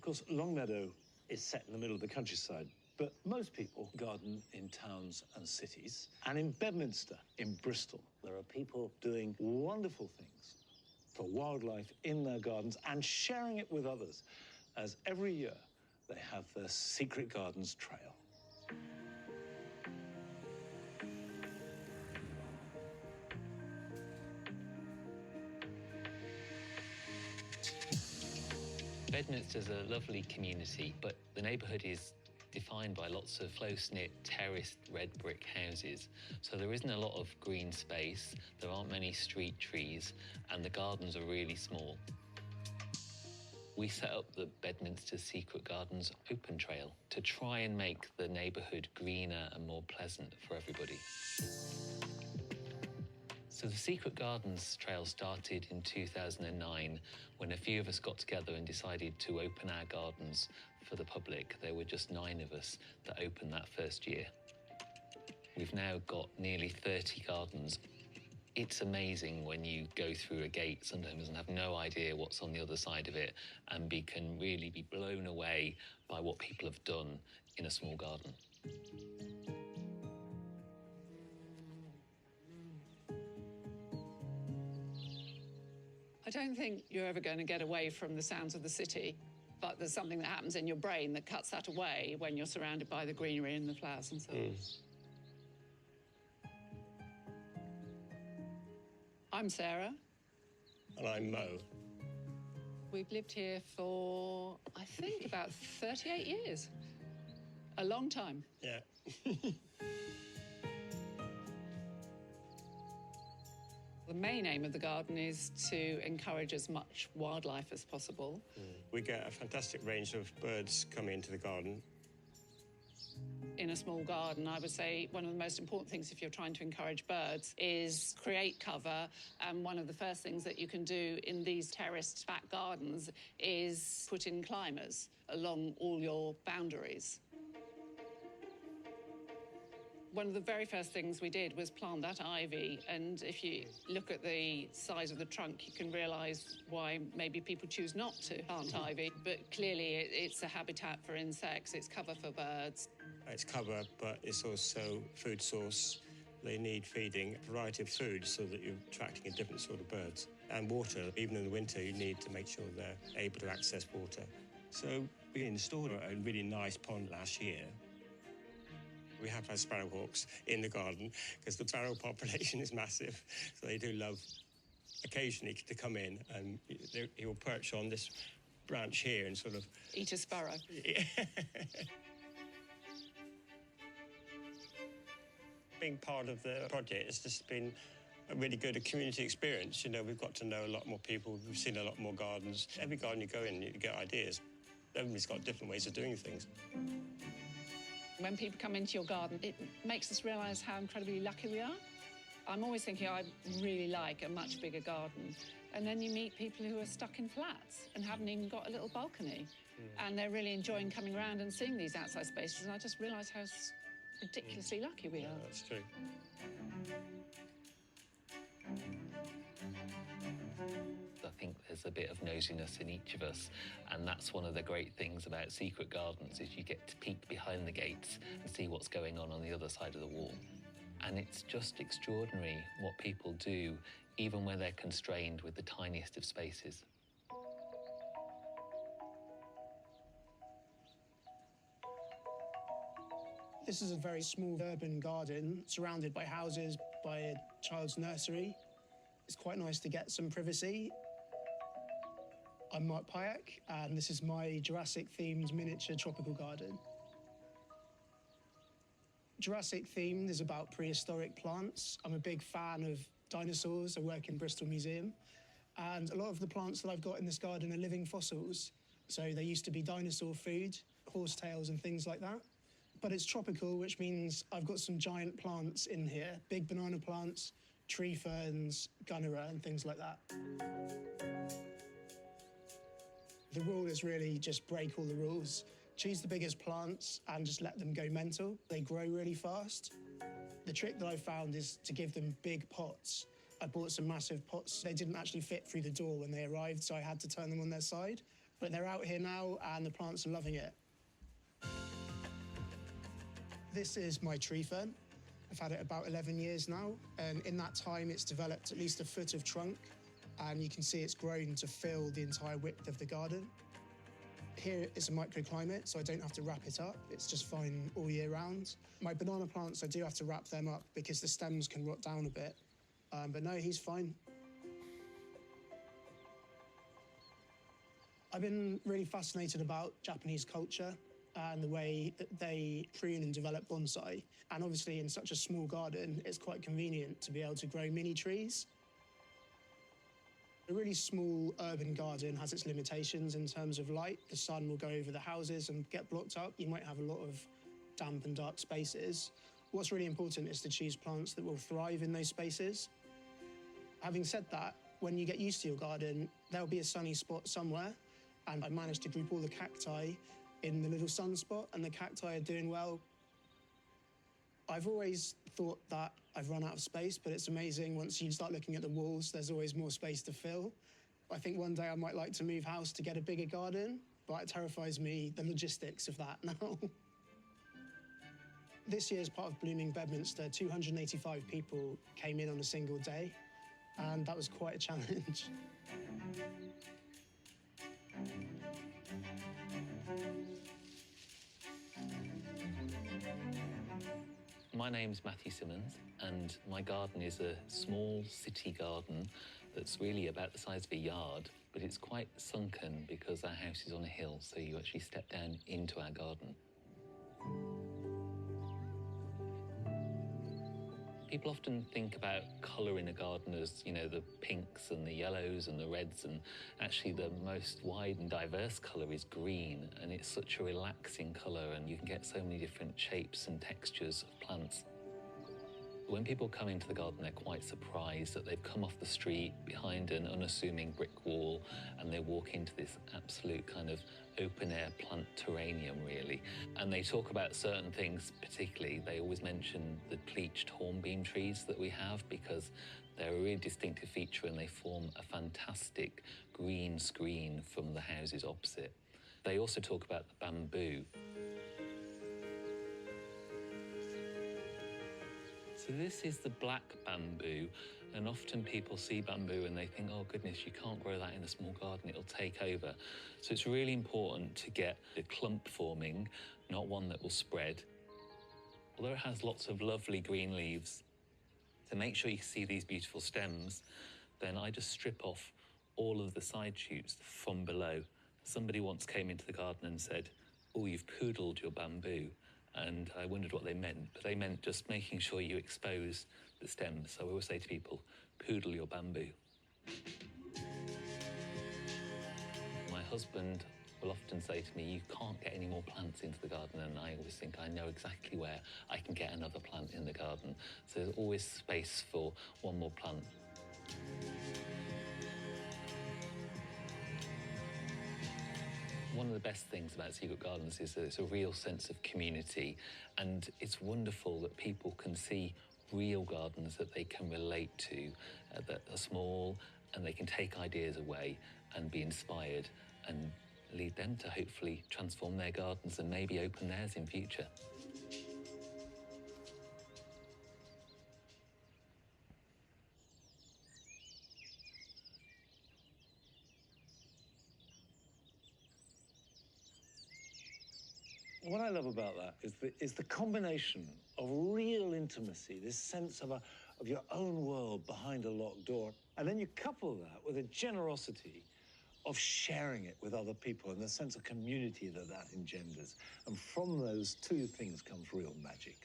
course, Longmeadow is set in the middle of the countryside, but most people garden in towns and cities. And in Bedminster, in Bristol, there are people doing wonderful things for wildlife in their gardens and sharing it with others, as every year they have their Secret Gardens Trail. Bedminster's a lovely community, but the neighbourhood is defined by lots of close-knit, terraced red brick houses. So there isn't a lot of green space, there aren't many street trees, and the gardens are really small. We set up the Bedminster Secret Gardens Open Trail to try and make the neighbourhood greener and more pleasant for everybody. So the Secret Gardens Trail started in 2009 when a few of us got together and decided to open our gardens for the public. There were just 9 of us that opened that first year. We've now got nearly 30 gardens. It's amazing when you go through a gate sometimes and have no idea what's on the other side of it, and can really be blown away by what people have done in a small garden. I don't think you're ever going to get away from the sounds of the city, but there's something that happens in your brain that cuts that away when you're surrounded by the greenery and the flowers and so on. I'm Sarah. And I'm Mo. We've lived here for, I think, about 38 years. A long time. Yeah. The main aim of the garden is to encourage as much wildlife as possible. We get a fantastic range of birds coming into the garden. In a small garden, I would say one of the most important things if you're trying to encourage birds is create cover. And one of the first things that you can do in these terraced back gardens is put in climbers along all your boundaries. One of the very first things we did was plant that ivy, and if you look at the size of the trunk, you can realise why maybe people choose not to plant ivy, but clearly it's a habitat for insects, it's cover for birds. It's cover, but it's also food source. They need feeding, a variety of food so that you're attracting a different sort of birds. And water, even in the winter, you need to make sure they're able to access water. So we installed a really nice pond last year. We have had sparrowhawks in the garden because the sparrow population is massive, so they do love occasionally to come in, and he will perch on this branch here and sort of... Eat a sparrow. Yeah. Being part of the project has just been a really good community experience. You know, we've got to know a lot more people, we've seen a lot more gardens. Every garden you go in, you get ideas. Everybody's got different ways of doing things. When people come into your garden, it makes us realise how incredibly lucky we are. I'm always thinking I really like a much bigger garden. And then you meet people who are stuck in flats and haven't even got a little balcony. And they're really enjoying coming around and seeing these outside spaces. And I just realise how ridiculously lucky we are. Yeah, that's true. I think there's a bit of nosiness in each of us, and that's one of the great things about Secret Gardens, is you get to peek behind the gates and see what's going on the other side of the wall. And it's just extraordinary what people do, even when they're constrained with the tiniest of spaces. This is a very small urban garden, surrounded by houses, by a child's nursery. It's quite nice to get some privacy. I'm Mark Pyack, and this is my Jurassic-themed miniature tropical garden. Jurassic-themed is about prehistoric plants. I'm a big fan of dinosaurs. I work in Bristol Museum, and a lot of the plants that I've got in this garden are living fossils. So they used to be dinosaur food, horsetails and things like that. But it's tropical, which means I've got some giant plants in here, big banana plants, tree ferns, gunnera and things like that. The rule is really just break all the rules. Choose the biggest plants and just let them go mental. They grow really fast. The trick that I found is to give them big pots. I bought some massive pots. They didn't actually fit through the door when they arrived, so I had to turn them on their side. But they're out here now and the plants are loving it. This is my tree fern. I've had it about 11 years now, and in that time it's developed at least a foot of trunk, and you can see it's grown to fill the entire width of the garden. Here it's a microclimate, so I don't have to wrap it up. It's just fine all year round. My banana plants, I do have to wrap them up because the stems can rot down a bit. But no, he's fine. I've been really fascinated about Japanese culture and the way that they prune and develop bonsai. And obviously in such a small garden, it's quite convenient to be able to grow mini trees. A really small urban garden has its limitations in terms of light. The sun will go over the houses and get blocked up. You might have a lot of damp and dark spaces. What's really important is to choose plants that will thrive in those spaces. Having said that, when you get used to your garden, there'll be a sunny spot somewhere, and I managed to group all the cacti in the little sunspot, and the cacti are doing well. I've always thought that I've run out of space, but it's amazing. Once you start looking at the walls, there's always more space to fill. I think one day I might like to move house to get a bigger garden, but it terrifies me, the logistics of that now. This year, as part of Blooming Bedminster, 285 people came in on a single day, and that was quite a challenge. My name's Matthew Symonds, and my garden is a small city garden that's really about the size of a yard, but it's quite sunken because our house is on a hill, so you actually step down into our garden. People often think about colour in a garden as, you know, the pinks and the yellows and the reds, and actually the most wide and diverse colour is green, and it's such a relaxing colour, and you can get so many different shapes and textures of plants. When people come into the garden, they're quite surprised that they've come off the street behind an unassuming brick wall and they walk into this absolute kind of open-air plant terrarium, really. And they talk about certain things particularly. They always mention the pleached hornbeam trees that we have because they're a really distinctive feature and they form a fantastic green screen from the houses opposite. They also talk about the bamboo. So this is the black bamboo, and often people see bamboo and they think, oh goodness, you can't grow that in a small garden, it'll take over. So it's really important to get a clump forming, not one that will spread. Although it has lots of lovely green leaves, to make sure you see these beautiful stems, then I just strip off all of the side shoots from below. Somebody once came into the garden and said, oh, you've poodled your bamboo. And I wondered what they meant, but they meant just making sure you expose the stems. So I always say to people, poodle your bamboo. My husband will often say to me, you can't get any more plants into the garden, and I always think I know exactly where I can get another plant in the garden. So there's always space for one more plant. One of the best things about Secret Gardens is that it's a real sense of community, and it's wonderful that people can see real gardens that they can relate to, that are small, and they can take ideas away and be inspired and lead them to hopefully transform their gardens and maybe open theirs in future. What I love about that is the combination of real intimacy, this sense of your own world behind a locked door, and then you couple that with a generosity of sharing it with other people and the sense of community that engenders. And from those two things comes real magic.